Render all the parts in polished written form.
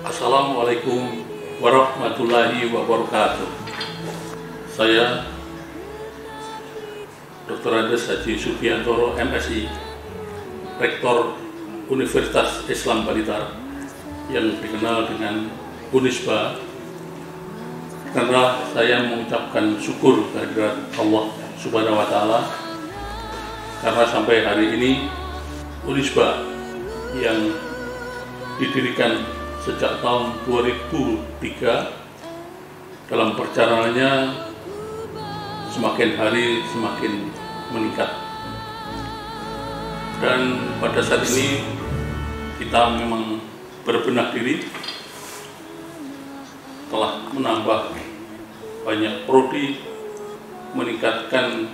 Assalamualaikum warahmatullahi wabarakatuh. Saya Dr. Andes Haji Sugiantoro, MSI, Rektor Universitas Islam Blitar yang dikenal dengan Unisba, karena saya mengucapkan syukur kehadirat Allah Subhanahu wa Ta'ala karena sampai hari ini Unisba yang didirikan sejak tahun 2003 dalam perjalanannya semakin hari semakin meningkat, dan pada saat ini kita memang berbenah diri, telah menambah banyak prodi, meningkatkan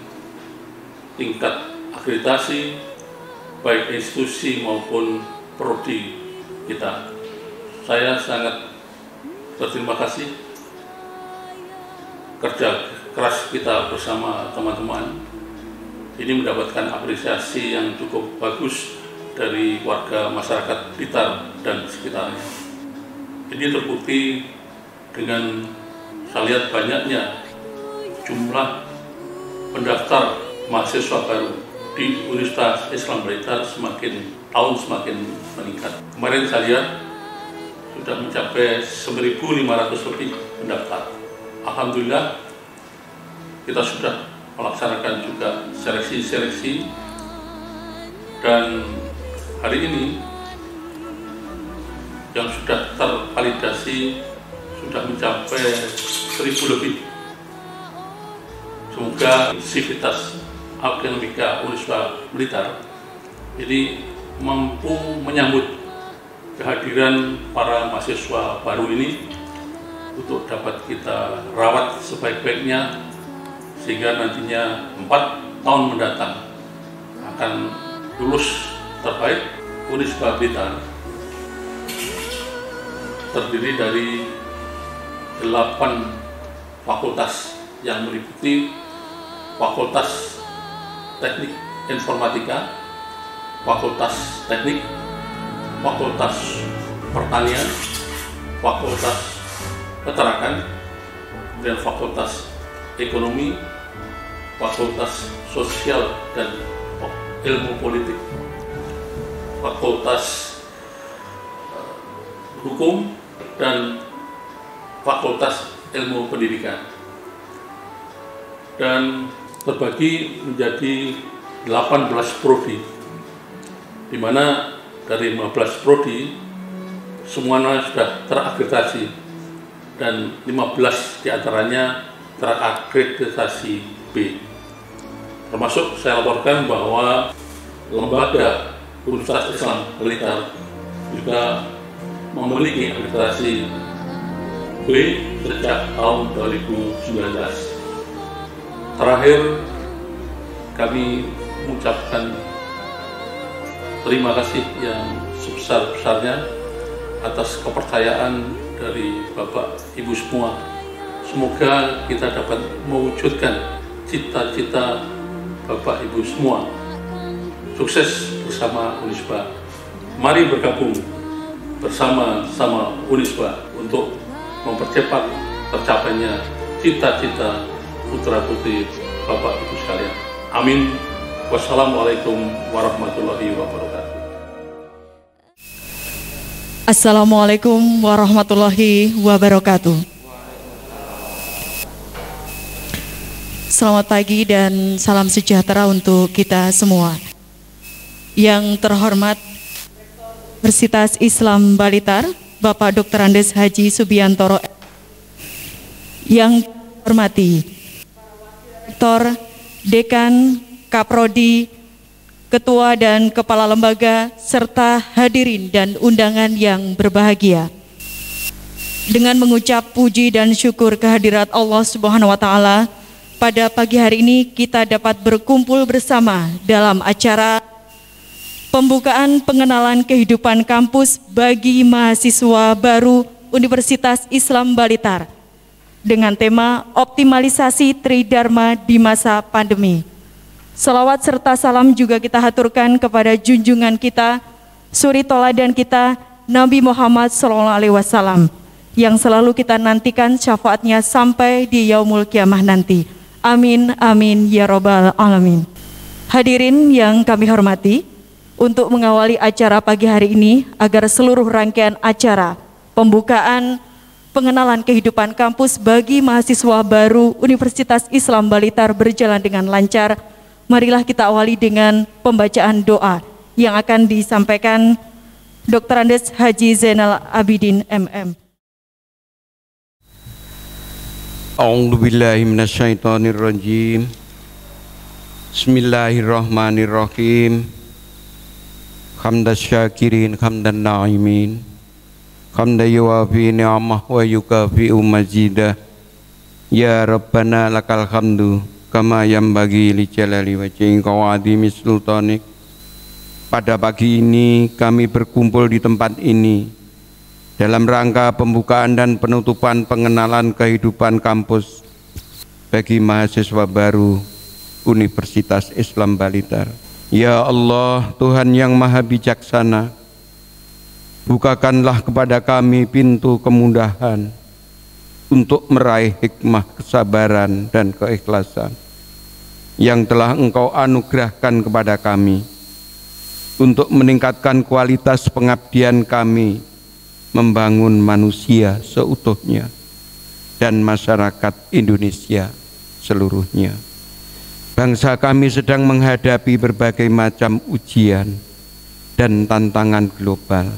tingkat akreditasi baik institusi maupun prodi kita. Saya sangat berterima kasih kerja keras kita bersama teman-teman ini mendapatkan apresiasi yang cukup bagus dari warga masyarakat Blitar dan sekitarnya. Ini terbukti dengan saya lihat banyaknya jumlah pendaftar mahasiswa baru di Universitas Islam Blitar semakin meningkat. Kemarin saya lihat sudah mencapai 1.500 lebih pendaftar. Alhamdulillah, kita sudah melaksanakan juga seleksi-seleksi, dan hari ini yang sudah tervalidasi sudah mencapai 1.000 lebih. Semoga sivitas akademika Unisba Blitar ini mampu menyambut kehadiran para mahasiswa baru ini untuk dapat kita rawat sebaik-baiknya, sehingga nantinya 4 tahun mendatang akan lulus terbaik. Unisba Blitar terdiri dari 8 fakultas yang meliputi Fakultas Teknik Informatika, Fakultas Teknik, Fakultas Pertanian, Fakultas Peternakan, dan Fakultas Ekonomi, Fakultas Sosial dan Ilmu Politik, Fakultas Hukum, dan Fakultas Ilmu Pendidikan, dan terbagi menjadi 18 prodi, di mana dari 15 prodi semuanya sudah terakreditasi dan 15 diantaranya terakreditasi B. Termasuk saya laporkan bahwa lembaga Universitas Islam Blitar juga memiliki akreditasi B sejak tahun 2019. Terakhir, kami mengucapkan terima kasih yang sebesar-besarnya atas kepercayaan dari Bapak Ibu semua. Semoga kita dapat mewujudkan cita-cita Bapak Ibu semua. Sukses bersama Unisba. Mari bergabung bersama-sama Unisba untuk mempercepat tercapainya cita-cita putra-putri Bapak Ibu sekalian. Amin. Wassalamualaikum warahmatullahi wabarakatuh. Assalamualaikum warahmatullahi wabarakatuh. selamat pagi dan salam sejahtera untuk kita semua. Yang terhormat Universitas Islam Balitar, Bapak Dr. Andes Haji Subiantoro. Yang hormati Rektor, Dekan, Kaprodi, Ketua dan Kepala Lembaga, serta hadirin dan undangan yang berbahagia. Dengan mengucap puji dan syukur kehadirat Allah Subhanahu wa Ta'ala, pada pagi hari ini kita dapat berkumpul bersama dalam acara pembukaan pengenalan kehidupan kampus bagi mahasiswa baru Universitas Islam Balitar dengan tema optimalisasi Tridharma di masa pandemi. Salawat serta salam juga kita haturkan kepada junjungan kita, suri toladan kita, Nabi Muhammad SAW, yang selalu kita nantikan syafaatnya sampai di yaumul kiamah nanti. Amin, amin, ya robbal alamin. Hadirin yang kami hormati, untuk mengawali acara pagi hari ini, agar seluruh rangkaian acara pembukaan pengenalan kehidupan kampus bagi mahasiswa baru Universitas Islam Balitar berjalan dengan lancar, marilah kita awali dengan pembacaan doa yang akan disampaikan Dr. Andes Haji Zainal Abidin MM. A'udzubillahi minasyaitonirrajim. Bismillahirrahmanirrahim. Hamdas syakirin, hamdan na'imin, hamdan yuwafi ni'amah wa yukafi'u mazidah. Ya Rabbana lakal hamdu kama yambagi li jalali wajhika wa 'azimi sultanik. Pada pagi ini kami berkumpul di tempat ini dalam rangka pembukaan dan penutupan pengenalan kehidupan kampus bagi mahasiswa baru Universitas Islam Balitar. Ya Allah, Tuhan yang Maha Bijaksana, bukakanlah kepada kami pintu kemudahan untuk meraih hikmah kesabaran dan keikhlasan yang telah Engkau anugerahkan kepada kami untuk meningkatkan kualitas pengabdian kami membangun manusia seutuhnya dan masyarakat Indonesia seluruhnya. Bangsa kami sedang menghadapi berbagai macam ujian dan tantangan global.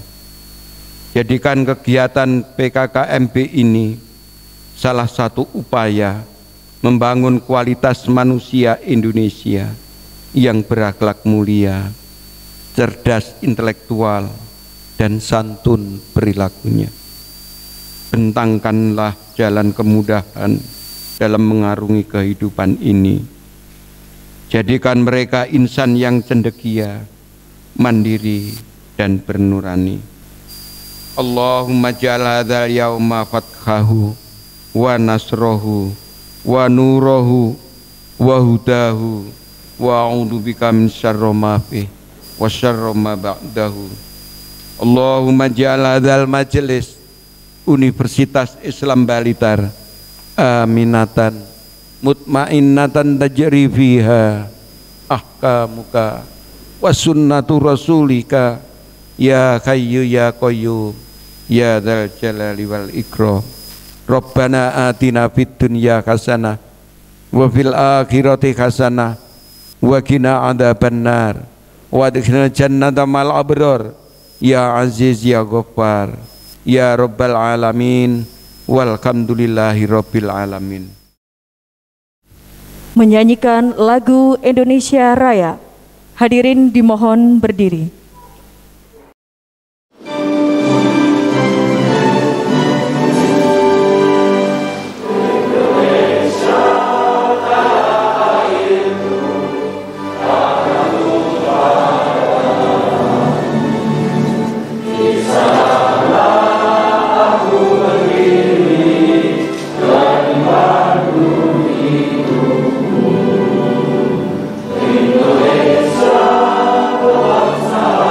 Jadikan kegiatan PKKMB ini salah satu upaya membangun kualitas manusia Indonesia yang berakhlak mulia, cerdas intelektual, dan santun perilakunya. Bentangkanlah jalan kemudahan dalam mengarungi kehidupan ini. Jadikan mereka insan yang cendekia, mandiri, dan bernurani. Allahumma ja'al hadzal yauma fathahu wa nasrohu wa nurohu wa hudahu wa a'udzubika min syarri ma fihi wa syarri ma ba'dahu. Allahumma ja'al hadzal majelis Universitas Islam Balitar aminatan mutmainnatan tajri fiha ahkamuka wa sunnatu rasulika ya hayyu ya qayyum ya dzal jalali wal ikram. Rabbana atina fid dunya hasanah wa fil akhirati hasanah wa qina adzabannar wa adkhilna jannata mal abrar ya aziz ya ghaffar ya rabbal alamin walhamdulillahi rabbil alamin. Menyanyikan lagu Indonesia Raya, hadirin dimohon berdiri. Indonesia, bangsa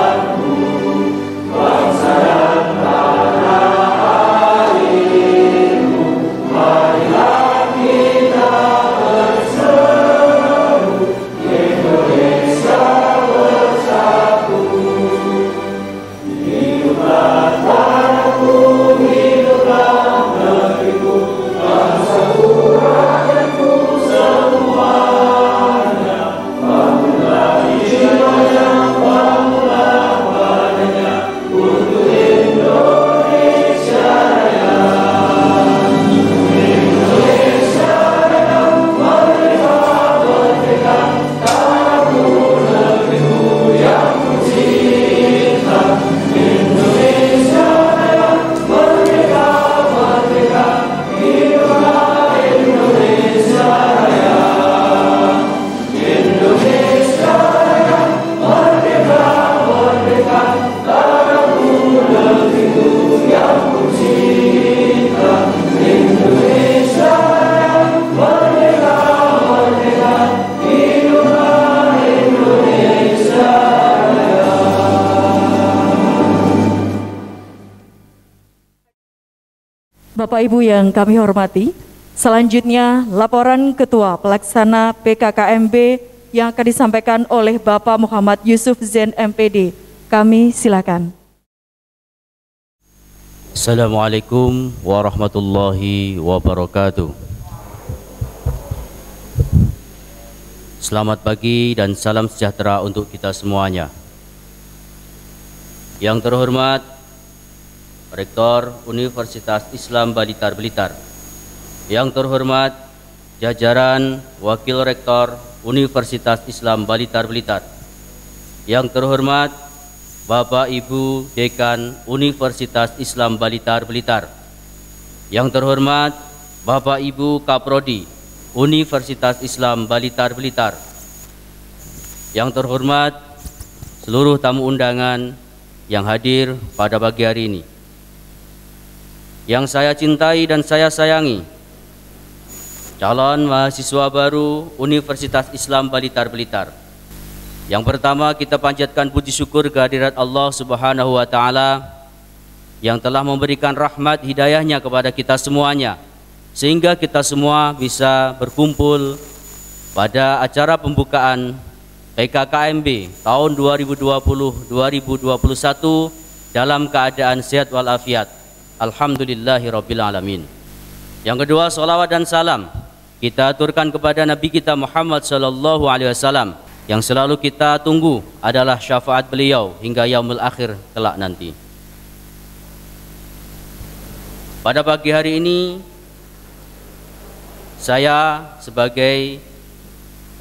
Bapak Ibu yang kami hormati, selanjutnya laporan Ketua Pelaksana PKKMB yang akan disampaikan oleh Bapak Muhammad Yusuf Zain MPD. Kami silakan. Assalamualaikum warahmatullahi wabarakatuh. Selamat pagi dan salam sejahtera untuk kita semuanya. Yang terhormat Rektor Universitas Islam Blitar Blitar, yang terhormat jajaran Wakil Rektor Universitas Islam Blitar Blitar, yang terhormat Bapak Ibu Dekan Universitas Islam Blitar Blitar, yang terhormat Bapak Ibu Kaprodi Universitas Islam Blitar Blitar, yang terhormat seluruh tamu undangan yang hadir pada pagi hari ini, yang saya cintai dan saya sayangi, calon mahasiswa baru Universitas Islam Blitar Blitar. Yang pertama, kita panjatkan puji syukur kehadirat Allah Subhanahu wa Ta'ala yang telah memberikan rahmat hidayahnya kepada kita semuanya, sehingga kita semua bisa berkumpul pada acara pembukaan PKKMB tahun 2020-2021 dalam keadaan sehat walafiat. Alhamdulillahirabbil alamin. Yang kedua, salawat dan salam kita aturkan kepada Nabi kita Muhammad sallallahu alaihi wasallam yang selalu kita tunggu adalah syafaat beliau hingga yaumul akhir kelak nanti. Pada pagi hari ini saya sebagai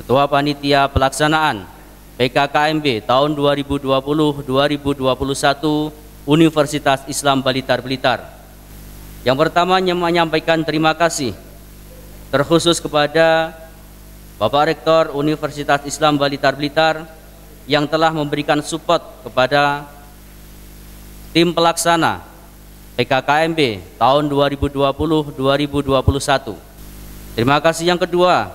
Ketua Panitia Pelaksanaan PKKMB tahun 2020-2021 Universitas Islam Blitar Blitar, yang pertama menyampaikan terima kasih terkhusus kepada Bapak Rektor Universitas Islam Blitar Blitar yang telah memberikan support kepada tim pelaksana PKKMB tahun 2020-2021. Terima kasih yang kedua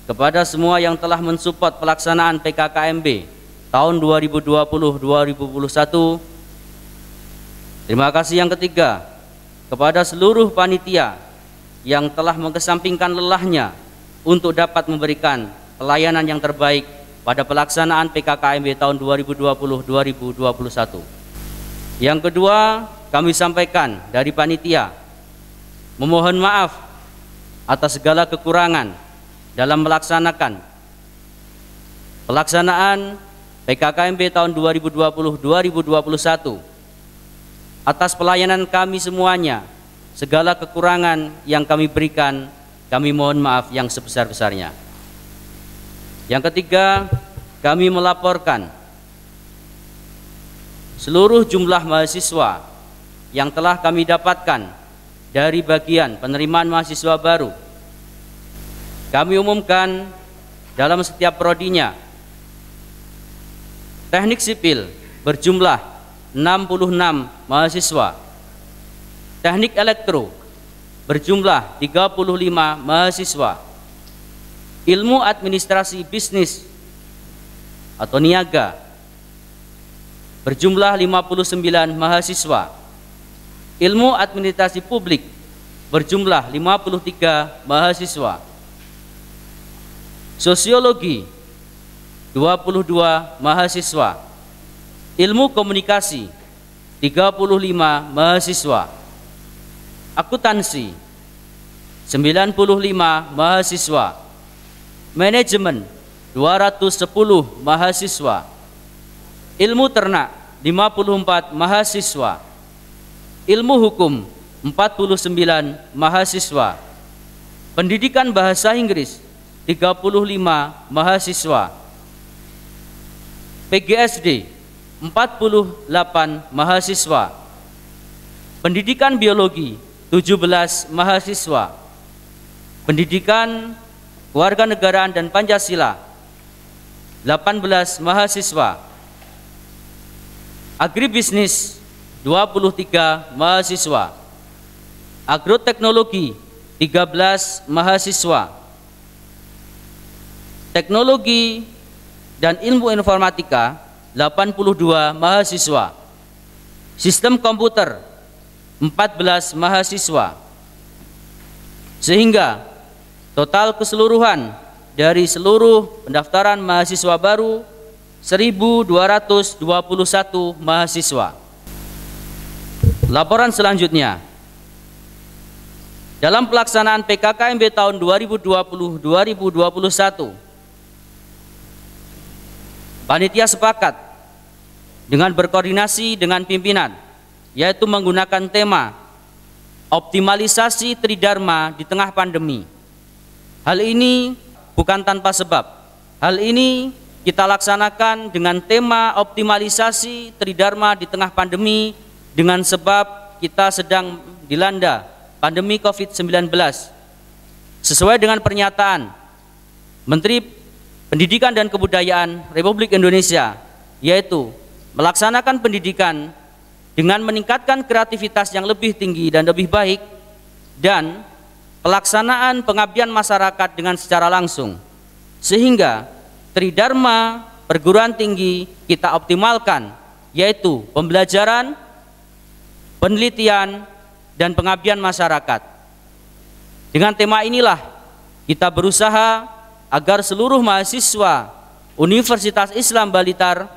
kepada semua yang telah mensupport pelaksanaan PKKMB tahun 2020-2021. Terima kasih yang ketiga kepada seluruh panitia yang telah mengesampingkan lelahnya untuk dapat memberikan pelayanan yang terbaik pada pelaksanaan PKKMB tahun 2020-2021. Yang kedua, kami sampaikan dari panitia memohon maaf atas segala kekurangan dalam melaksanakan pelaksanaan PKKMB tahun 2020-2021. Atas pelayanan kami semuanya, segala kekurangan yang kami berikan, kami mohon maaf yang sebesar-besarnya. Yang ketiga, kami melaporkan seluruh jumlah mahasiswa yang telah kami dapatkan dari bagian penerimaan mahasiswa baru. Kami umumkan dalam setiap prodinya. Teknik sipil berjumlah 66 mahasiswa. Teknik elektro berjumlah 35 mahasiswa. Ilmu administrasi bisnis atau niaga berjumlah 59 mahasiswa. Ilmu administrasi publik berjumlah 53 mahasiswa. Sosiologi 22 mahasiswa. Ilmu komunikasi 35 mahasiswa. Akuntansi 95 mahasiswa. Manajemen 210 mahasiswa. Ilmu ternak 54 mahasiswa. Ilmu hukum 49 mahasiswa. Pendidikan bahasa Inggris 35 mahasiswa. PGSD 48 mahasiswa. Pendidikan biologi 17 mahasiswa. Pendidikan kewarganegaraan dan Pancasila 18 mahasiswa. Agribisnis 23 mahasiswa. Agroteknologi 13 mahasiswa. Teknologi dan ilmu informatika 82 mahasiswa. Sistem komputer 14 mahasiswa. Sehingga total keseluruhan dari seluruh pendaftaran mahasiswa baru 1.221 mahasiswa. Laporan selanjutnya. Dalam pelaksanaan PKKMB tahun 2020-2021, panitia sepakat dengan berkoordinasi dengan pimpinan, yaitu menggunakan tema optimalisasi Tridharma di tengah pandemi. Hal ini bukan tanpa sebab. Hal ini kita laksanakan dengan tema optimalisasi Tridharma di tengah pandemi dengan sebab kita sedang dilanda pandemi COVID-19. Sesuai dengan pernyataan Menteri Pendidikan dan Kebudayaan Republik Indonesia, yaitu melaksanakan pendidikan dengan meningkatkan kreativitas yang lebih tinggi dan lebih baik, dan pelaksanaan pengabdian masyarakat dengan secara langsung, sehingga Tridharma perguruan tinggi kita optimalkan, yaitu pembelajaran, penelitian, dan pengabdian masyarakat. Dengan tema inilah kita berusaha agar seluruh mahasiswa Universitas Islam Blitar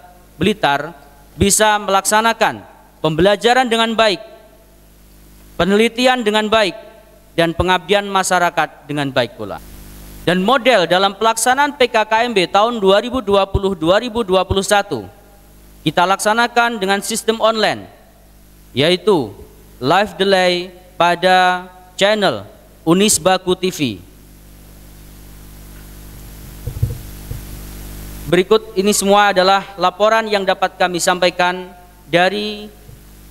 bisa melaksanakan pembelajaran dengan baik, penelitian dengan baik, dan pengabdian masyarakat dengan baik pula. Dan model dalam pelaksanaan PKKMB tahun 2020-2021 kita laksanakan dengan sistem online, yaitu live delay pada channel Unisbaku TV. Berikut ini semua adalah laporan yang dapat kami sampaikan dari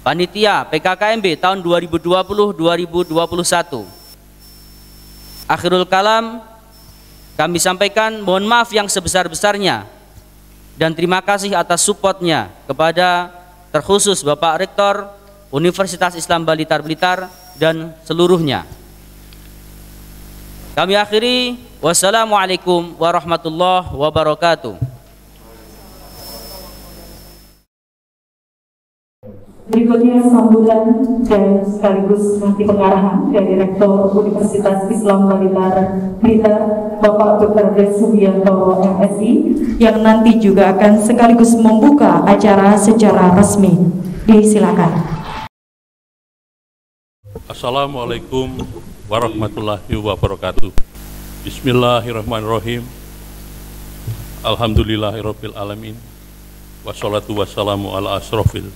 panitia PKKMB tahun 2020-2021. Akhirul kalam, kami sampaikan mohon maaf yang sebesar-besarnya dan terima kasih atas supportnya kepada terkhusus Bapak Rektor Universitas Islam Blitar dan seluruhnya. Kami akhiri, wassalamualaikum warahmatullahi wabarakatuh. Berikutnya sambutan dan sekaligus nanti pengarahan dari Rektor Universitas Islam Blitar, Bapak Dr. Subianto MSI, yang nanti juga akan sekaligus membuka acara secara resmi. Disilakan. Assalamualaikum warahmatullahi wabarakatuh. Bismillahirrahmanirrahim. Alhamdulillahirabbil alamin. Wassalatu wassalamu ala asrofil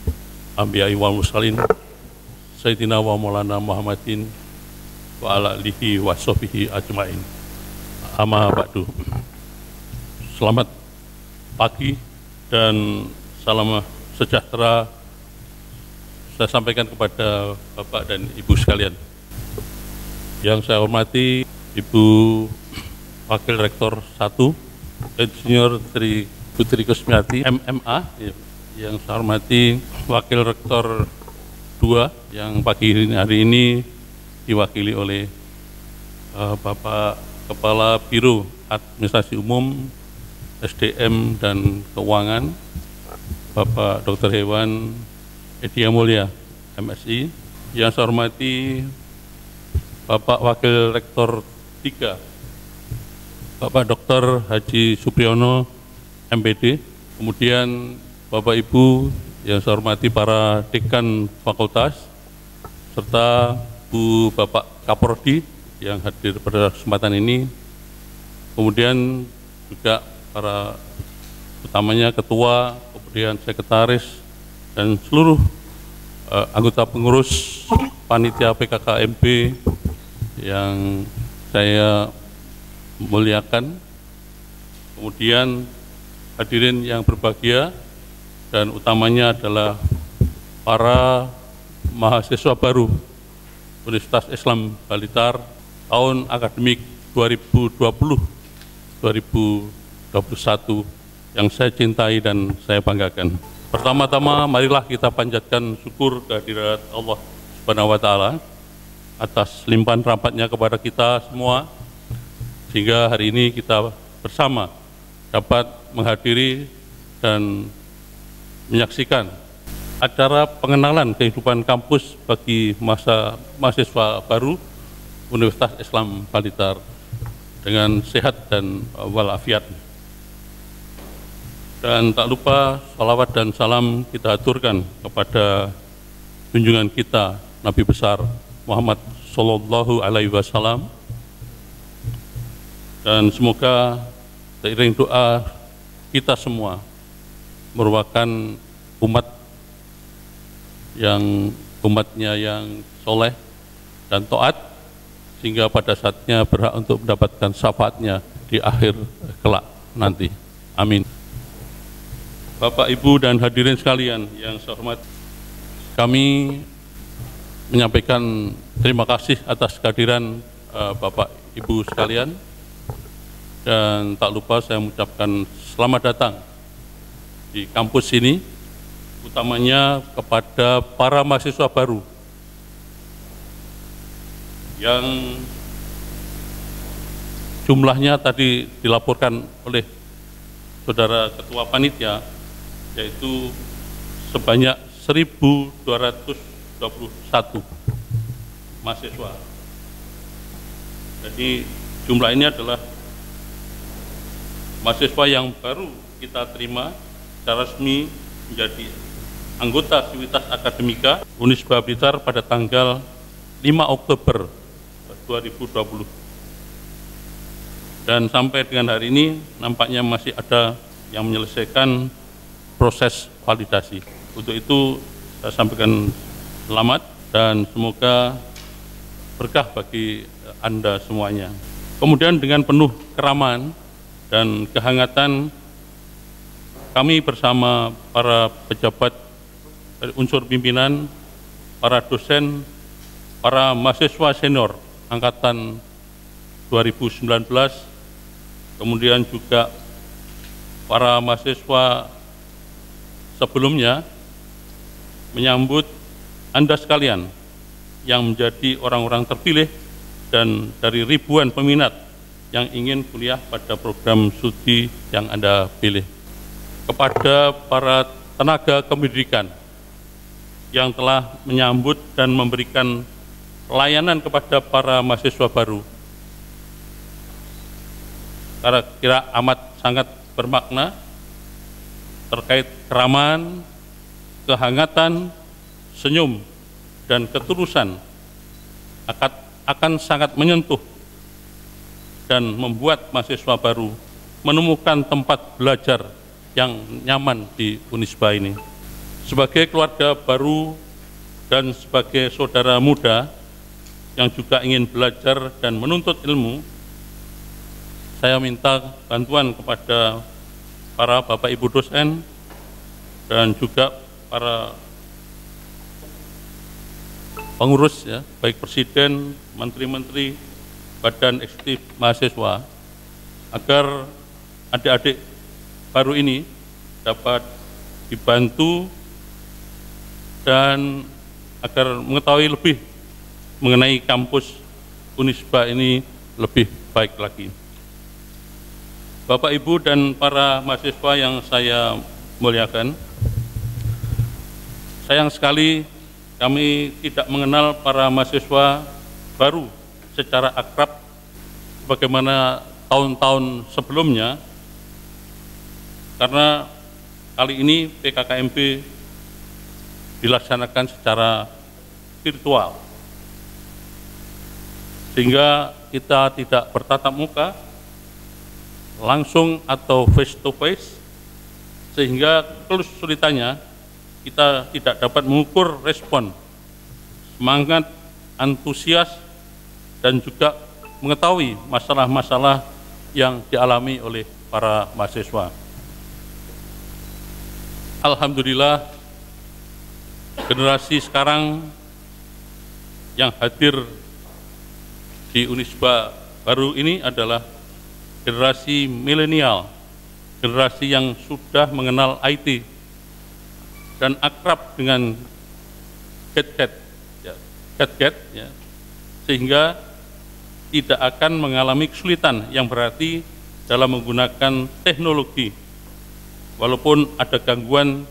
anbiya'i wal mursalin Sayyidina wa maulana Muhammadin wa ala alihi wa sahbihi ajmain. Amma ba'du. Selamat pagi dan salam sejahtera saya sampaikan kepada Bapak dan Ibu sekalian. Yang saya hormati Ibu Wakil Rektor 1 Insinyur Tri Putri Kusmiati MMA, yang saya hormati Wakil Rektor 2 yang pagi hari ini diwakili oleh Bapak Kepala Biro Administrasi Umum, SDM dan Keuangan, Bapak Dr. Hewan Edia Mulya MSI. Yang saya hormati Bapak Wakil Rektor 3 Bapak Dr. Haji Supriyono MPD, kemudian Bapak Ibu yang saya hormati para dekan fakultas, serta Bu Bapak Kaprodi yang hadir pada kesempatan ini, kemudian juga para utamanya ketua, kemudian sekretaris, dan seluruh anggota pengurus panitia PKKMB yang saya muliakan, kemudian hadirin yang berbahagia, dan utamanya adalah para mahasiswa baru Universitas Islam Blitar tahun akademik 2020-2021 yang saya cintai dan saya banggakan. Pertama-tama marilah kita panjatkan syukur kehadirat Allah Subhanahu wa Ta'ala atas limpahan rahmatnya kepada kita semua, sehingga hari ini kita bersama dapat menghadiri dan menyaksikan acara pengenalan kehidupan kampus bagi mahasiswa baru Universitas Islam Blitar dengan sehat dan walafiat. Dan tak lupa salawat dan salam kita aturkan kepada junjungan kita Nabi besar Muhammad Sallallahu Alaihi Wasallam, dan semoga seiring doa kita semua merupakan umatnya yang soleh dan taat, sehingga pada saatnya berhak untuk mendapatkan syafaatnya di akhir kelak nanti. Amin. Bapak, Ibu, dan hadirin sekalian yang saya hormati, kami menyampaikan terima kasih atas kehadiran Bapak, Ibu sekalian, dan tak lupa saya mengucapkan selamat datang di kampus ini, utamanya kepada para mahasiswa baru yang jumlahnya tadi dilaporkan oleh Saudara Ketua Panitia, yaitu sebanyak 1.221 mahasiswa. Jadi jumlah ini adalah mahasiswa yang baru kita terima secara resmi menjadi anggota Sivitas Akademika Unisba Blitar pada tanggal 5 Oktober 2020. Dan sampai dengan hari ini nampaknya masih ada yang menyelesaikan proses validasi. Untuk itu saya sampaikan selamat dan semoga berkah bagi Anda semuanya. Kemudian dengan penuh keramaan dan kehangatan, kami bersama para pejabat dari unsur pimpinan, para dosen, para mahasiswa senior angkatan 2019, kemudian juga para mahasiswa sebelumnya, menyambut Anda sekalian yang menjadi orang-orang terpilih dan dari ribuan peminat yang ingin kuliah pada program studi yang Anda pilih. Kepada para tenaga kependidikan yang telah menyambut dan memberikan layanan kepada para mahasiswa baru, kira amat sangat bermakna terkait keramaan, kehangatan, senyum, dan ketulusan akan sangat menyentuh dan membuat mahasiswa baru menemukan tempat belajar yang nyaman di Unisba ini. Sebagai keluarga baru dan sebagai saudara muda yang juga ingin belajar dan menuntut ilmu, saya minta bantuan kepada para Bapak Ibu dosen dan juga para pengurus, ya, baik presiden, menteri-menteri, badan eksekutif mahasiswa, agar adik-adik baru ini dapat dibantu dan agar mengetahui lebih mengenai kampus Unisba ini lebih baik lagi. Bapak, Ibu, dan para mahasiswa yang saya muliakan, sayang sekali kami tidak mengenal para mahasiswa baru secara akrab bagaimana tahun-tahun sebelumnya, karena kali ini PKKMB dilaksanakan secara virtual, sehingga kita tidak bertatap muka langsung atau face to face, sehingga kesulitannya kita tidak dapat mengukur respon, semangat, antusias, dan juga mengetahui masalah-masalah yang dialami oleh para mahasiswa. Alhamdulillah, generasi sekarang yang hadir di Unisba baru ini adalah generasi milenial, generasi yang sudah mengenal IT dan akrab dengan gadget, ya, sehingga tidak akan mengalami kesulitan yang berarti dalam menggunakan teknologi, walaupun ada gangguan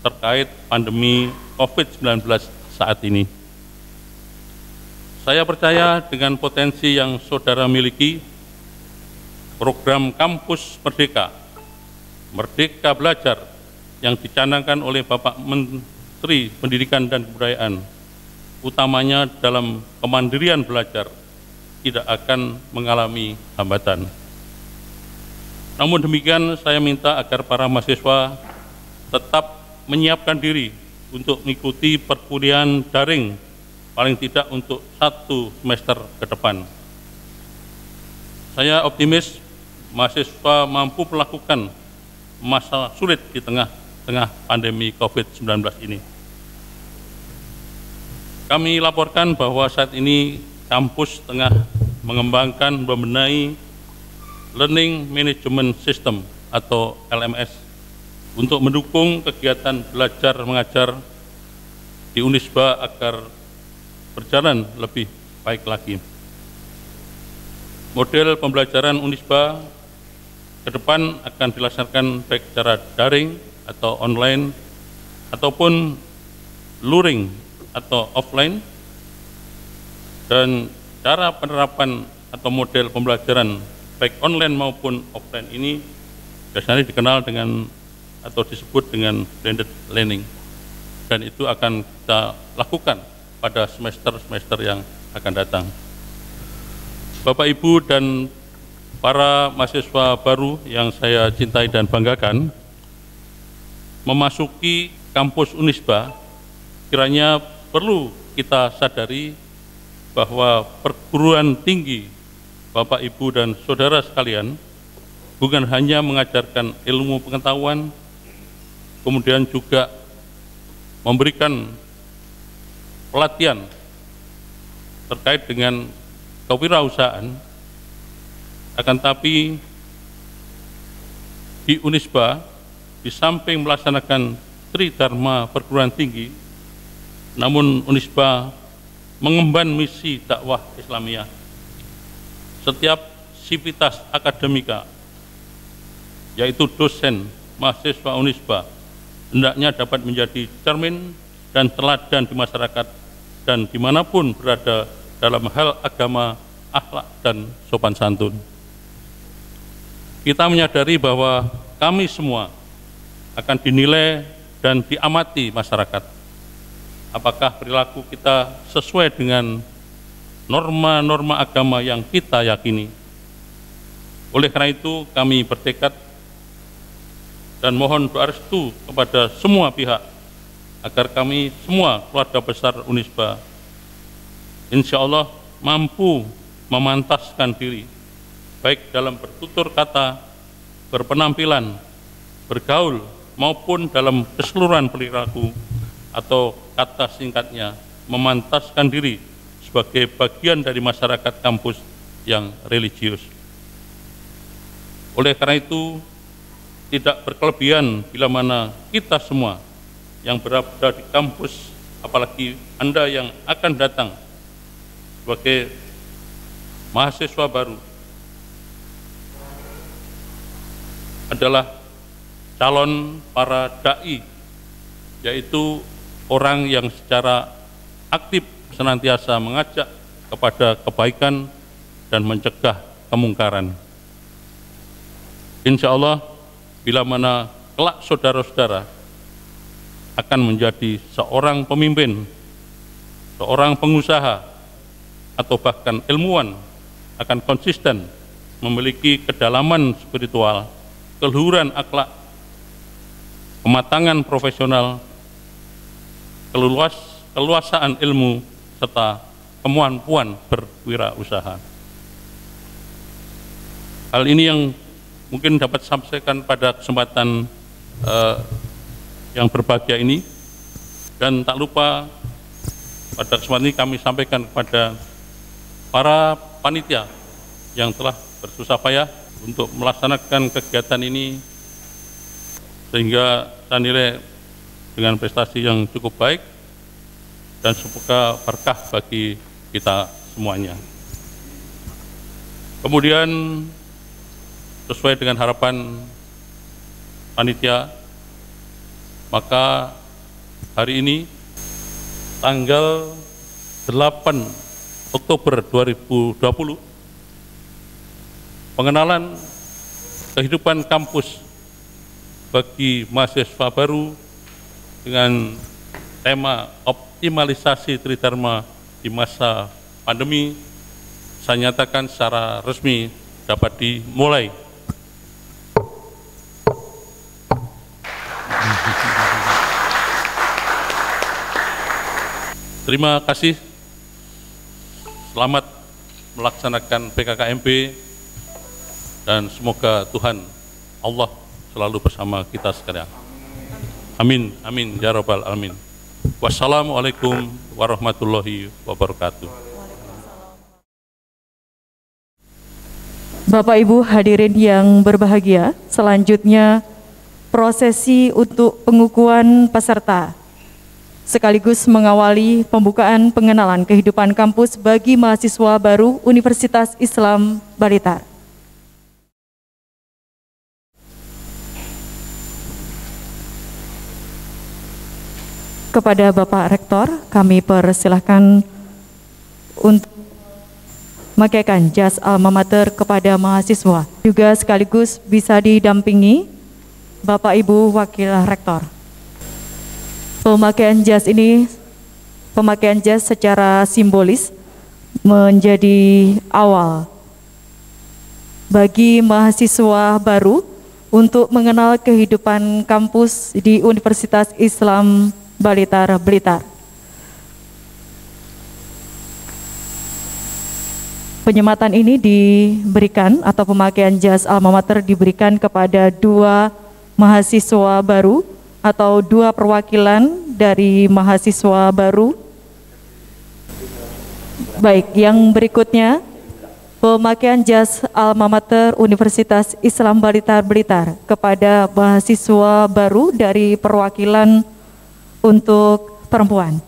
terkait pandemi COVID-19 saat ini. Saya percaya dengan potensi yang saudara miliki, program Kampus Merdeka, Merdeka Belajar yang dicanangkan oleh Bapak Menteri Pendidikan dan Kebudayaan, utamanya dalam kemandirian belajar, tidak akan mengalami hambatan. Namun demikian, saya minta agar para mahasiswa tetap menyiapkan diri untuk mengikuti perkuliahan daring paling tidak untuk 1 semester ke depan. Saya optimis mahasiswa mampu melakukan masa sulit di tengah pandemi COVID-19 ini. Kami laporkan bahwa saat ini kampus tengah mengembangkan membenahi Learning Management System atau LMS untuk mendukung kegiatan belajar mengajar di Unisba agar berjalan lebih baik lagi. Model pembelajaran Unisba ke depan akan dilaksanakan baik secara daring atau online ataupun luring atau offline, dan cara penerapan atau model pembelajaran baik online maupun offline ini biasanya dikenal dengan atau disebut dengan blended learning, dan itu akan kita lakukan pada semester-semester yang akan datang. Bapak, Ibu, dan para mahasiswa baru yang saya cintai dan banggakan, memasuki kampus Unisba kiranya perlu kita sadari bahwa perguruan tinggi, Bapak, Ibu, dan saudara sekalian, bukan hanya mengajarkan ilmu pengetahuan, kemudian juga memberikan pelatihan terkait dengan kewirausahaan, akan tapi di Unisba, di samping melaksanakan Tridharma perguruan tinggi, namun Unisba mengemban misi dakwah Islamiyah. Setiap sivitas akademika, yaitu dosen, mahasiswa Unisba, hendaknya dapat menjadi cermin dan teladan di masyarakat dan dimanapun berada dalam hal agama, akhlak, dan sopan santun. Kita menyadari bahwa kami semua akan dinilai dan diamati masyarakat. Apakah perilaku kita sesuai dengan norma-norma agama yang kita yakini? Oleh karena itu, kami bertekad dan mohon doa restu kepada semua pihak agar kami semua keluarga besar Unisba insya Allah mampu memantaskan diri baik dalam bertutur kata, berpenampilan, bergaul, maupun dalam keseluruhan perilaku, atau kata singkatnya memantaskan diri sebagai bagian dari masyarakat kampus yang religius. Oleh karena itu, tidak berkelebihan bila mana kita semua yang berada di kampus, apalagi Anda yang akan datang sebagai mahasiswa baru, adalah calon para da'i, yaitu orang yang secara aktif senantiasa mengajak kepada kebaikan dan mencegah kemungkaran. Insya Allah, bila mana kelak saudara-saudara akan menjadi seorang pemimpin, seorang pengusaha, atau bahkan ilmuwan, akan konsisten memiliki kedalaman spiritual, keluhuran akhlak, kematangan profesional, keluasaan ilmu, serta kemampuan berwirausaha. Hal ini yang mungkin dapat sampaikan pada kesempatan yang berbahagia ini, dan tak lupa pada kesempatan ini kami sampaikan kepada para panitia yang telah bersusah payah untuk melaksanakan kegiatan ini, sehingga saya nilai dengan prestasi yang cukup baik dan semoga berkah bagi kita semuanya. Kemudian sesuai dengan harapan panitia, maka hari ini tanggal 8 Oktober 2020, pengenalan kehidupan kampus bagi mahasiswa baru dengan tema optimalisasi tridharma di masa pandemi saya nyatakan secara resmi dapat dimulai. Terima kasih. Selamat melaksanakan PKKMB dan semoga Tuhan Allah selalu bersama kita sekalian. Amin, amin, ya rabbal alamin. Wassalamualaikum warahmatullahi wabarakatuh. Bapak Ibu hadirin yang berbahagia, selanjutnya prosesi untuk pengukuhan peserta sekaligus mengawali pembukaan pengenalan kehidupan kampus bagi mahasiswa baru Universitas Islam Blitar. Kepada Bapak Rektor, kami persilahkan untuk memakaikan jas alma mater kepada mahasiswa. Juga sekaligus bisa didampingi Bapak Ibu Wakil Rektor. Pemakaian jas secara simbolis menjadi awal bagi mahasiswa baru untuk mengenal kehidupan kampus di Universitas Islam Blitar. Penyematan ini diberikan atau pemakaian jas alma mater diberikan kepada 2 mahasiswa baru atau 2 perwakilan dari mahasiswa baru. Baik, yang berikutnya pemakaian jas alma mater Universitas Islam Blitar kepada mahasiswa baru dari perwakilan untuk perempuan.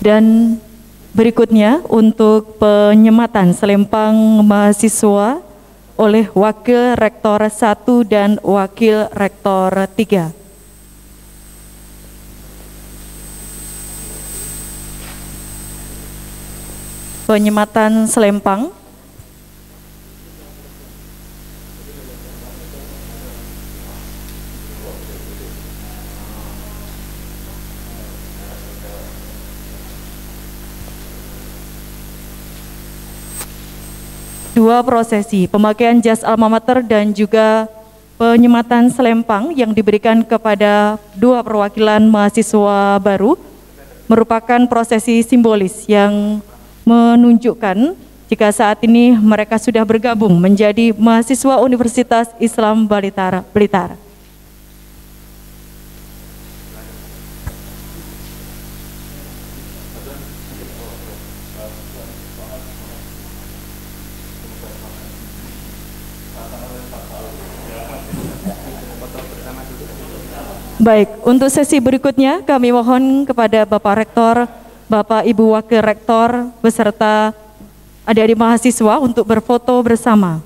Dan berikutnya untuk penyematan selempang mahasiswa oleh Wakil Rektor 1 dan Wakil Rektor 3. Penyematan selempang dua prosesi, pemakaian jas alma mater dan juga penyematan selempang yang diberikan kepada 2 perwakilan mahasiswa baru merupakan prosesi simbolis yang menunjukkan jika saat ini mereka sudah bergabung menjadi mahasiswa Universitas Islam Blitar. Baik, untuk sesi berikutnya kami mohon kepada Bapak Rektor, Bapak Ibu Wakil Rektor, beserta adik-adik mahasiswa untuk berfoto bersama.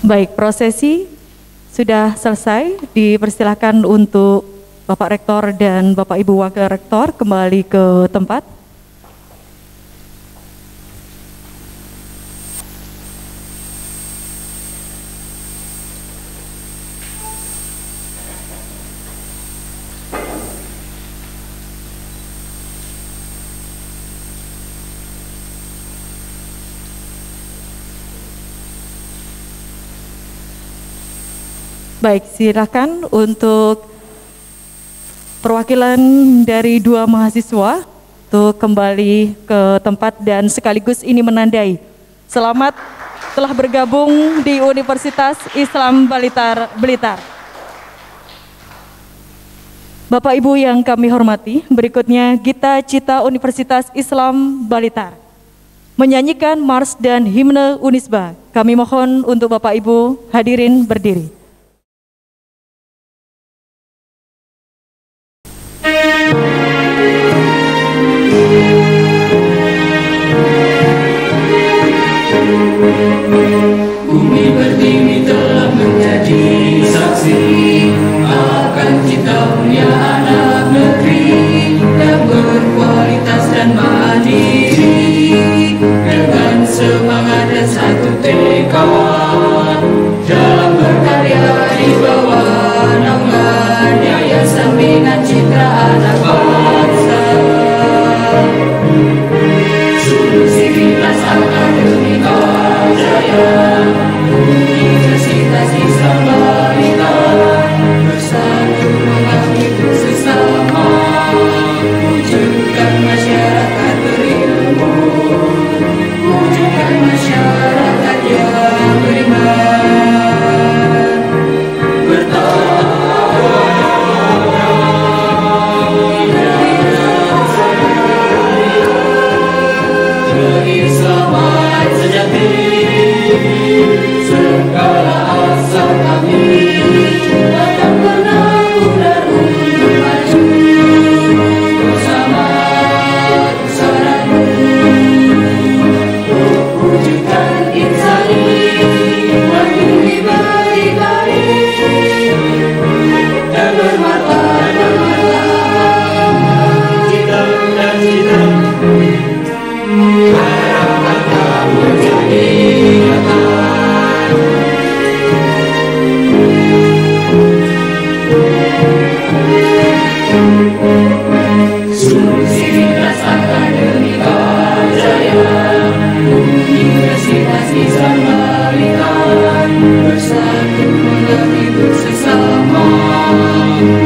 Baik, prosesi sudah selesai. Dipersilakan untuk Bapak Rektor dan Bapak Ibu Wakil Rektor kembali ke tempat. Baik, silakan untuk perwakilan dari dua mahasiswa untuk kembali ke tempat dan sekaligus ini menandai selamat telah bergabung di Universitas Islam Blitar. Bapak Ibu yang kami hormati, berikutnya Gita Cita Universitas Islam Blitar menyanyikan Mars dan Himne Unisba. Kami mohon untuk Bapak Ibu hadirin berdiri. Bumi pertiwi telah menjadi saksi akan cita mulia anak negeri yang berkualitas dan mandiri dengan semangat dan satu tekad dalam berkarya di bawah naungan Yayasan Bina Citra Anak Bangsa. Suluh Sivitas Akademika Jaya Universitas Islam Blitar bersatu mengabdi sesama, wujudkan masyarakat berilmu, wujudkan masyarakat yang beriman, keislaman sejati. Segala asa kami takkan pernah pudar untuk maju bersama persaudaraan untuk wujudkan insani bagi berdikari dan bermartabat cita dan cita harapan menjadi nyata. Universitas Akademika Jaya Universitas Islam Blitar bersatu mengabdi sesama,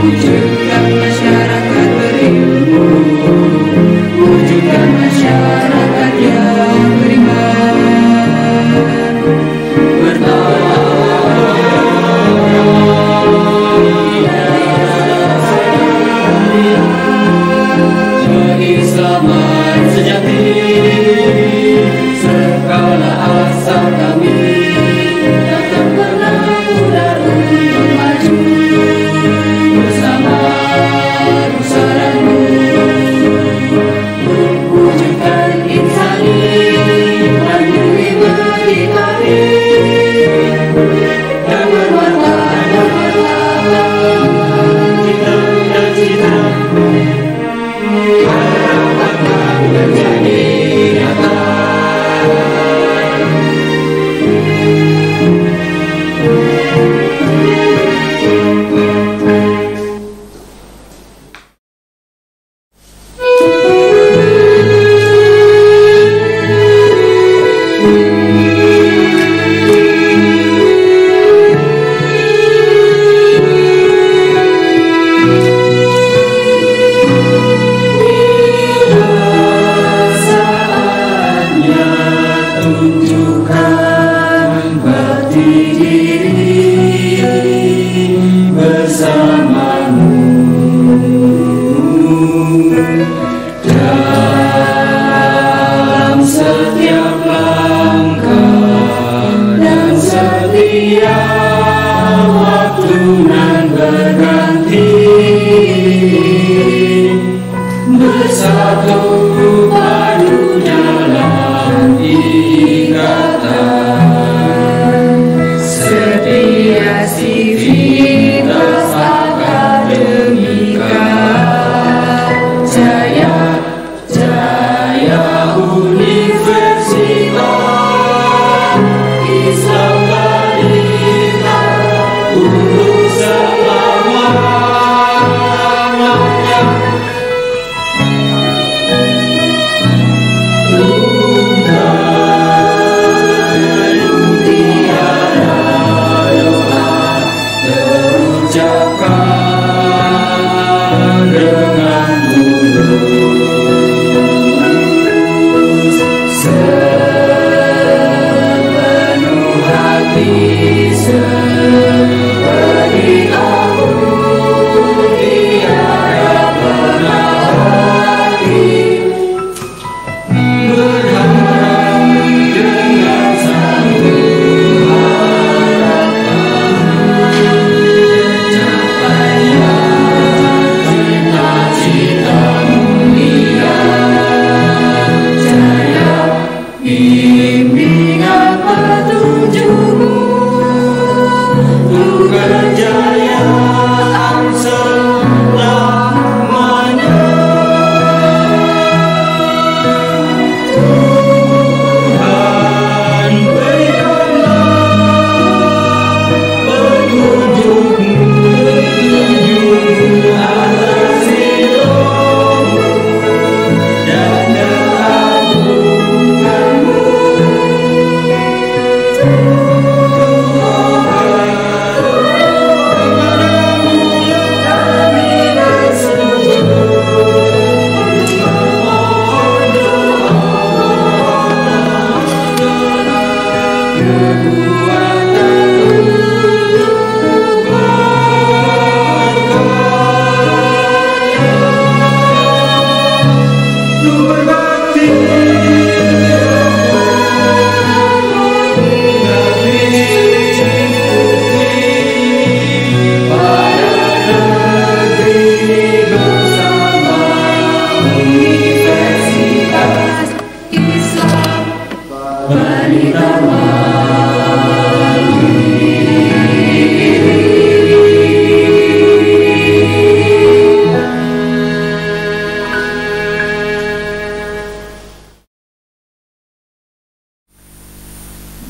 wujudkan masyarakat berilmu, wujudkan masyarakat yang beriman, keislaman sejati. Segala asa kami takkan pernah pudar untuk maju bersama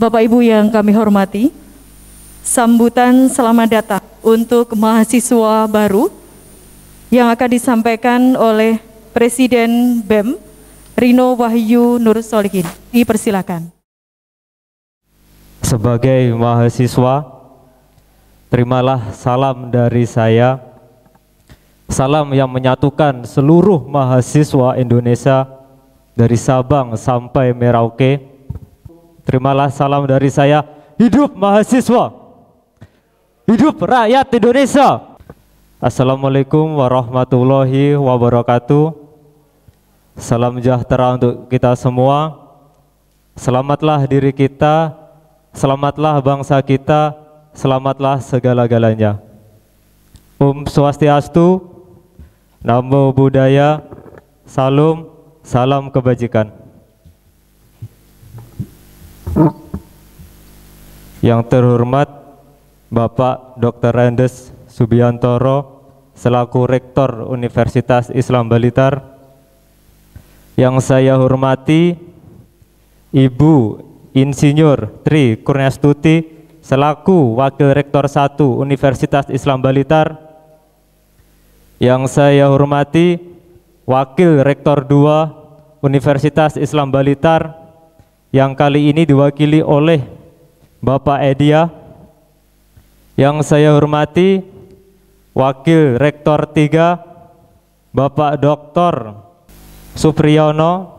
Bapak Ibu yang kami hormati, sambutan selamat datang untuk mahasiswa baru yang akan disampaikan oleh Presiden BEM Rino Wahyu Nur Solihin. Dipersilakan. Sebagai mahasiswa, terimalah salam dari saya, salam yang menyatukan seluruh mahasiswa Indonesia dari Sabang sampai Merauke. Terimalah salam dari saya, hidup mahasiswa, hidup rakyat Indonesia. Assalamualaikum warahmatullahi wabarakatuh. Salam sejahtera untuk kita semua. Selamatlah diri kita, selamatlah bangsa kita, selamatlah segala-galanya. Om Swastiastu, Namo Buddhaya, Salam, salam kebajikan. Yang terhormat Bapak Dr. Rendes Subiantoro selaku Rektor Universitas Islam Blitar. Yang saya hormati Ibu Insinyur Tri Kurniastuti selaku Wakil Rektor 1 Universitas Islam Blitar. Yang saya hormati Wakil Rektor 2 Universitas Islam Blitar yang kali ini diwakili oleh Bapak Edia. Yang saya hormati Wakil Rektor 3 Bapak Dr. Supriyono,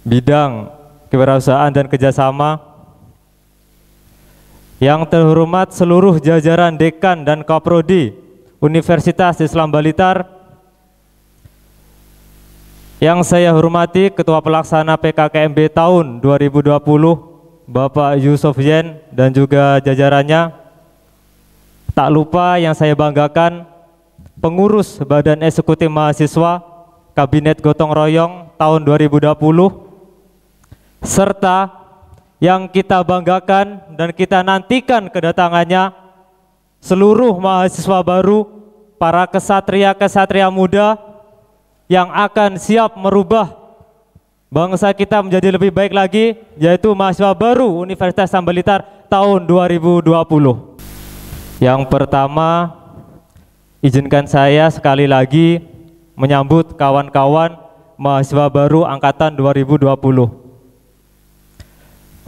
bidang kewirausahaan dan kerjasama. Yang terhormat seluruh jajaran Dekan dan Kaprodi Universitas Islam Blitar. Yang saya hormati Ketua Pelaksana PKKMB tahun 2020 Bapak Yusuf Yen dan juga jajarannya. Tak lupa yang saya banggakan pengurus Badan Eksekutif Mahasiswa Kabinet Gotong Royong tahun 2020, serta yang kita banggakan dan kita nantikan kedatangannya seluruh mahasiswa baru, para kesatria-kesatria muda yang akan siap merubah bangsa kita menjadi lebih baik lagi, yaitu mahasiswa baru Universitas Islam Blitar tahun 2020. Yang pertama, izinkan saya sekali lagi menyambut kawan-kawan mahasiswa baru angkatan 2020.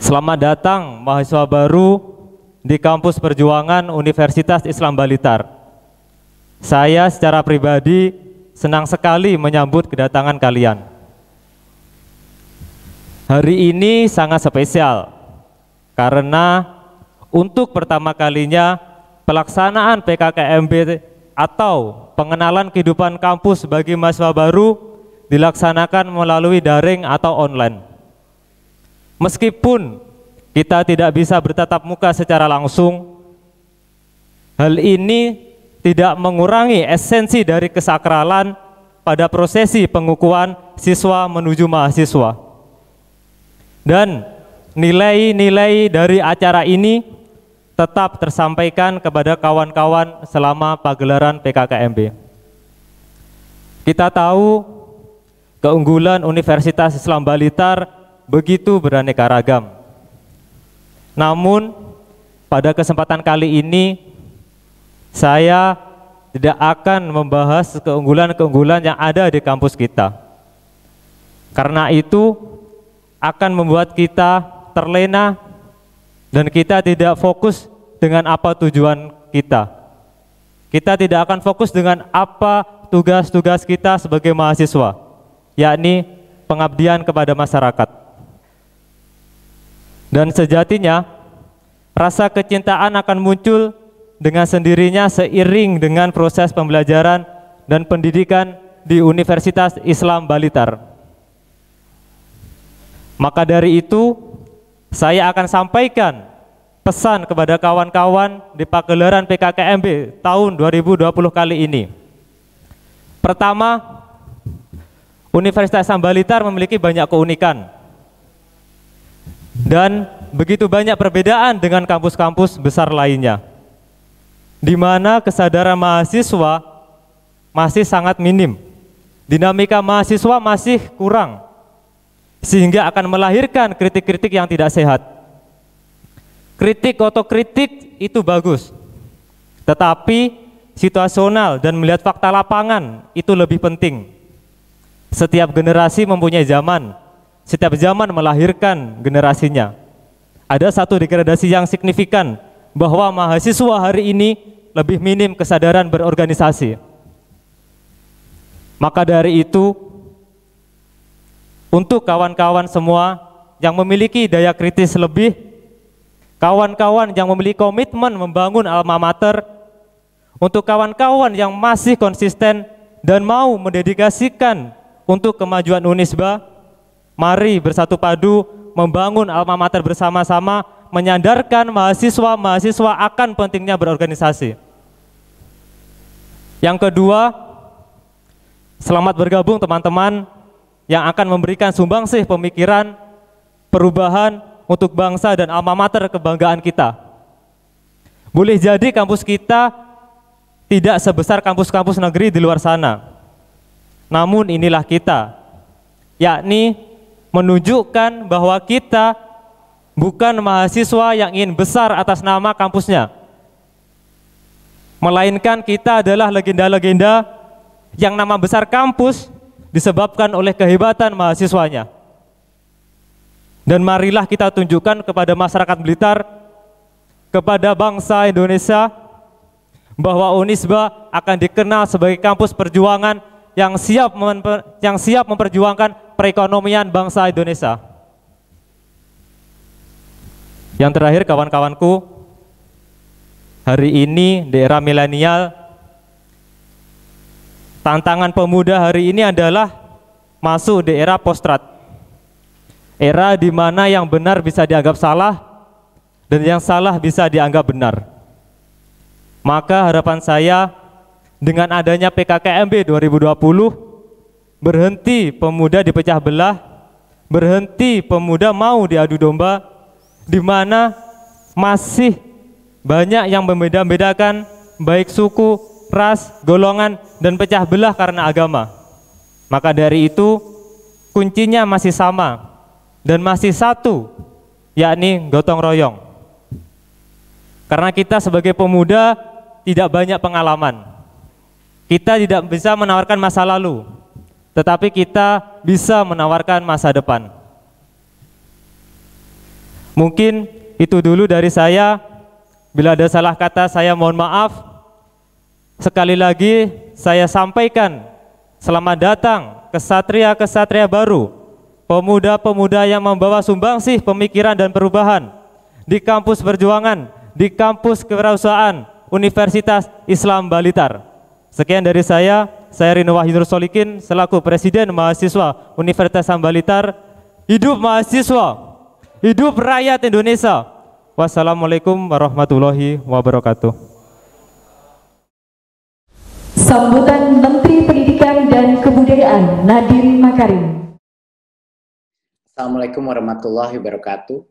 Selamat datang mahasiswa baru di kampus perjuangan Universitas Islam Blitar. Saya secara pribadi senang sekali menyambut kedatangan kalian. Hari ini sangat spesial karena untuk pertama kalinya pelaksanaan PKKMB atau pengenalan kehidupan kampus bagi mahasiswa baru dilaksanakan melalui daring atau online. Meskipun kita tidak bisa bertatap muka secara langsung, hal ini tidak mengurangi esensi dari kesakralan pada prosesi pengukuhan siswa menuju mahasiswa. Dan nilai-nilai dari acara ini tetap tersampaikan kepada kawan-kawan selama pagelaran PKKMB. Kita tahu keunggulan Universitas Islam Blitar begitu beraneka ragam. Namun pada kesempatan kali ini saya tidak akan membahas keunggulan-keunggulan yang ada di kampus kita. Karena itu akan membuat kita terlena dan kita tidak fokus dengan apa tujuan kita. Kita tidak akan fokus dengan apa tugas-tugas kita sebagai mahasiswa, yakni pengabdian kepada masyarakat. Dan sejatinya rasa kecintaan akan muncul dengan sendirinya seiring dengan proses pembelajaran dan pendidikan di Universitas Islam Blitar. Maka dari itu, saya akan sampaikan pesan kepada kawan-kawan di pagelaran PKKMB tahun 2020 kali ini. Pertama, Universitas Islam Blitar memiliki banyak keunikan dan begitu banyak perbedaan dengan kampus-kampus besar lainnya, di mana kesadaran mahasiswa masih sangat minim, dinamika mahasiswa masih kurang, sehingga akan melahirkan kritik-kritik yang tidak sehat. Kritik otokritik itu bagus, tetapi situasional dan melihat fakta lapangan itu lebih penting. Setiap generasi mempunyai zaman, setiap zaman melahirkan generasinya. Ada satu degradasi yang signifikan bahwa mahasiswa hari ini lebih minim kesadaran berorganisasi. Maka dari itu, untuk kawan-kawan semua yang memiliki daya kritis lebih, kawan-kawan yang memiliki komitmen membangun alma mater, untuk kawan-kawan yang masih konsisten dan mau mendedikasikan untuk kemajuan Unisba, mari bersatu padu membangun alma mater bersama-sama, menyadarkan mahasiswa-mahasiswa akan pentingnya berorganisasi. Yang kedua, selamat bergabung teman-teman yang akan memberikan sumbangsih pemikiran, perubahan untuk bangsa dan alma mater kebanggaan kita. Boleh jadi kampus kita tidak sebesar kampus-kampus negeri di luar sana, namun inilah kita, yakni menunjukkan bahwa kita bukan mahasiswa yang ingin besar atas nama kampusnya, melainkan kita adalah legenda-legenda yang nama besar kampus disebabkan oleh kehebatan mahasiswanya. Dan marilah kita tunjukkan kepada masyarakat Blitar, kepada bangsa Indonesia, bahwa Unisba akan dikenal sebagai kampus perjuangan yang siap memperjuangkan perekonomian bangsa Indonesia. Yang terakhir kawan-kawanku, hari ini di era milenial, tantangan pemuda hari ini adalah masuk di era postrat, era di mana yang benar bisa dianggap salah dan yang salah bisa dianggap benar. Maka harapan saya dengan adanya PKKMB 2020, berhenti pemuda dipecah belah, berhenti pemuda mau diadu domba, di mana masih banyak yang membeda-bedakan baik suku, ras, golongan, dan pecah belah karena agama. Maka dari itu kuncinya masih sama dan masih satu, yakni gotong royong. Karena kita sebagai pemuda tidak banyak pengalaman, kita tidak bisa menawarkan masa lalu, tetapi kita bisa menawarkan masa depan. Mungkin itu dulu dari saya. Bila ada salah kata saya mohon maaf. Sekali lagi saya sampaikan selamat datang kesatria-kesatria baru, pemuda-pemuda yang membawa sumbangsih pemikiran dan perubahan di kampus perjuangan, di kampus kewirausahaan Universitas Islam Blitar. Sekian dari saya Rino Wahyu Nur Solikin selaku Presiden Mahasiswa Universitas Islam Blitar. Hidup mahasiswa, hidup rakyat Indonesia. Wassalamualaikum warahmatullahi wabarakatuh. Sambutan Menteri Pendidikan dan Kebudayaan Nadiem Makarim. Assalamualaikum warahmatullahi wabarakatuh.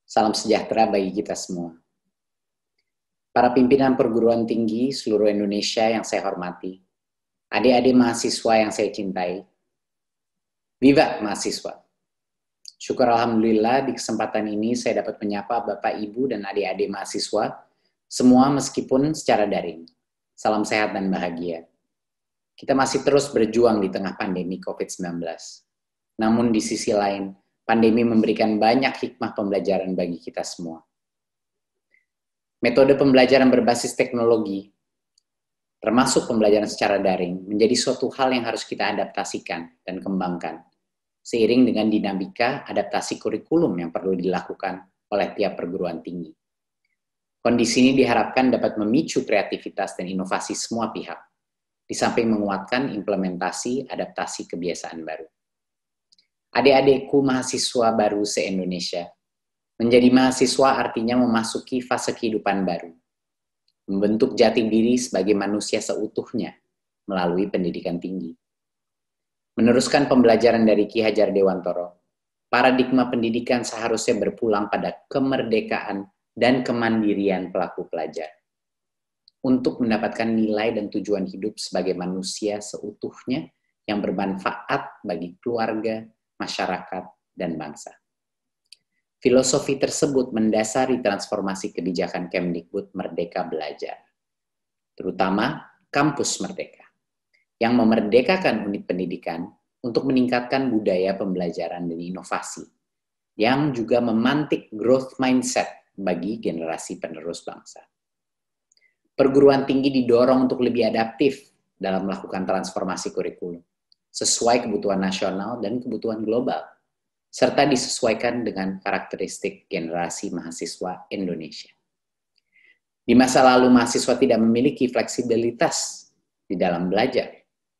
Salam sejahtera bagi kita semua. Para pimpinan perguruan tinggi seluruh Indonesia yang saya hormati, adik-adik mahasiswa yang saya cintai, Viva mahasiswa. Syukur Alhamdulillah di kesempatan ini saya dapat menyapa Bapak, Ibu, dan adik-adik mahasiswa, semua meskipun secara daring. Salam sehat dan bahagia. Kita masih terus berjuang di tengah pandemi COVID-19. Namun di sisi lain, pandemi memberikan banyak hikmah pembelajaran bagi kita semua. Metode pembelajaran berbasis teknologi, termasuk pembelajaran secara daring, menjadi suatu hal yang harus kita adaptasikan dan kembangkan, seiring dengan dinamika adaptasi kurikulum yang perlu dilakukan oleh tiap perguruan tinggi. Kondisi ini diharapkan dapat memicu kreativitas dan inovasi semua pihak, di samping menguatkan implementasi adaptasi kebiasaan baru. Adik-adikku mahasiswa baru se-Indonesia, menjadi mahasiswa artinya memasuki fase kehidupan baru, membentuk jati diri sebagai manusia seutuhnya melalui pendidikan tinggi. Meneruskan pembelajaran dari Ki Hajar Dewantoro, paradigma pendidikan seharusnya berpulang pada kemerdekaan dan kemandirian pelaku pelajar, untuk mendapatkan nilai dan tujuan hidup sebagai manusia seutuhnya yang bermanfaat bagi keluarga, masyarakat, dan bangsa. Filosofi tersebut mendasari transformasi kebijakan Kemdikbud Merdeka Belajar, terutama Kampus Merdeka, yang memerdekakan unit pendidikan untuk meningkatkan budaya pembelajaran dan inovasi, yang juga memantik growth mindset bagi generasi penerus bangsa. Perguruan tinggi didorong untuk lebih adaptif dalam melakukan transformasi kurikulum, sesuai kebutuhan nasional dan kebutuhan global, serta disesuaikan dengan karakteristik generasi mahasiswa Indonesia. Di masa lalu, mahasiswa tidak memiliki fleksibilitas di dalam belajar.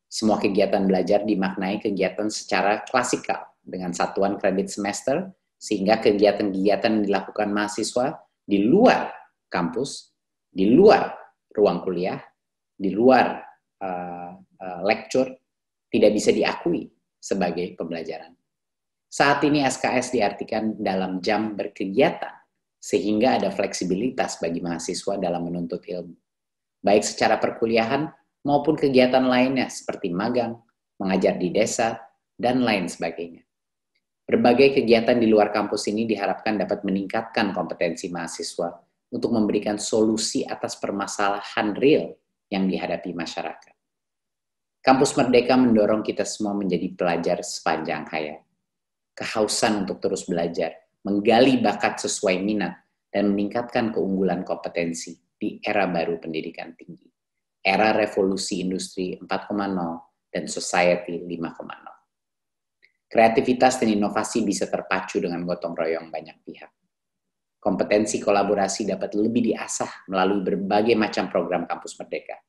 Semua kegiatan belajar dimaknai kegiatan secara klasikal dengan satuan kredit semester, sehingga kegiatan-kegiatan yang dilakukan mahasiswa di luar kampus, di luar ruang kuliah, di luar lecture, tidak bisa diakui sebagai pembelajaran. Saat ini SKS diartikan dalam jam berkegiatan, sehingga ada fleksibilitas bagi mahasiswa dalam menuntut ilmu, baik secara perkuliahan maupun kegiatan lainnya seperti magang, mengajar di desa, dan lain sebagainya. Berbagai kegiatan di luar kampus ini diharapkan dapat meningkatkan kompetensi mahasiswa untuk memberikan solusi atas permasalahan real yang dihadapi masyarakat. Kampus Merdeka mendorong kita semua menjadi pelajar sepanjang hayat. Kehausan untuk terus belajar, menggali bakat sesuai minat, dan meningkatkan keunggulan kompetensi di era baru pendidikan tinggi. Era revolusi industri 4.0 dan society 5.0. Kreativitas dan inovasi bisa terpacu dengan gotong royong banyak pihak. Kompetensi kolaborasi dapat lebih diasah melalui berbagai macam program Kampus Merdeka.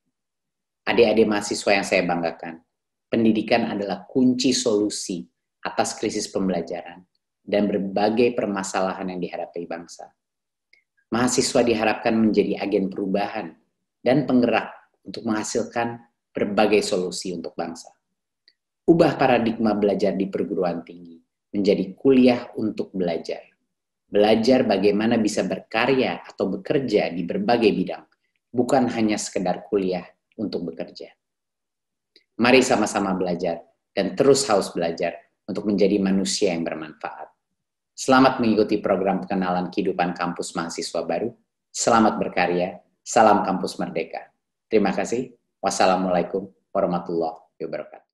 Adik-adik mahasiswa yang saya banggakan, pendidikan adalah kunci solusi atas krisis pembelajaran dan berbagai permasalahan yang dihadapi bangsa. Mahasiswa diharapkan menjadi agen perubahan dan penggerak untuk menghasilkan berbagai solusi untuk bangsa. Ubah paradigma belajar di perguruan tinggi menjadi kuliah untuk belajar. Belajar bagaimana bisa berkarya atau bekerja di berbagai bidang, bukan hanya sekedar kuliah untuk bekerja. Mari sama-sama belajar dan terus haus belajar untuk menjadi manusia yang bermanfaat. Selamat mengikuti program pengenalan kehidupan kampus mahasiswa baru. Selamat berkarya. Salam Kampus Merdeka. Terima kasih. Wassalamualaikum warahmatullahi wabarakatuh.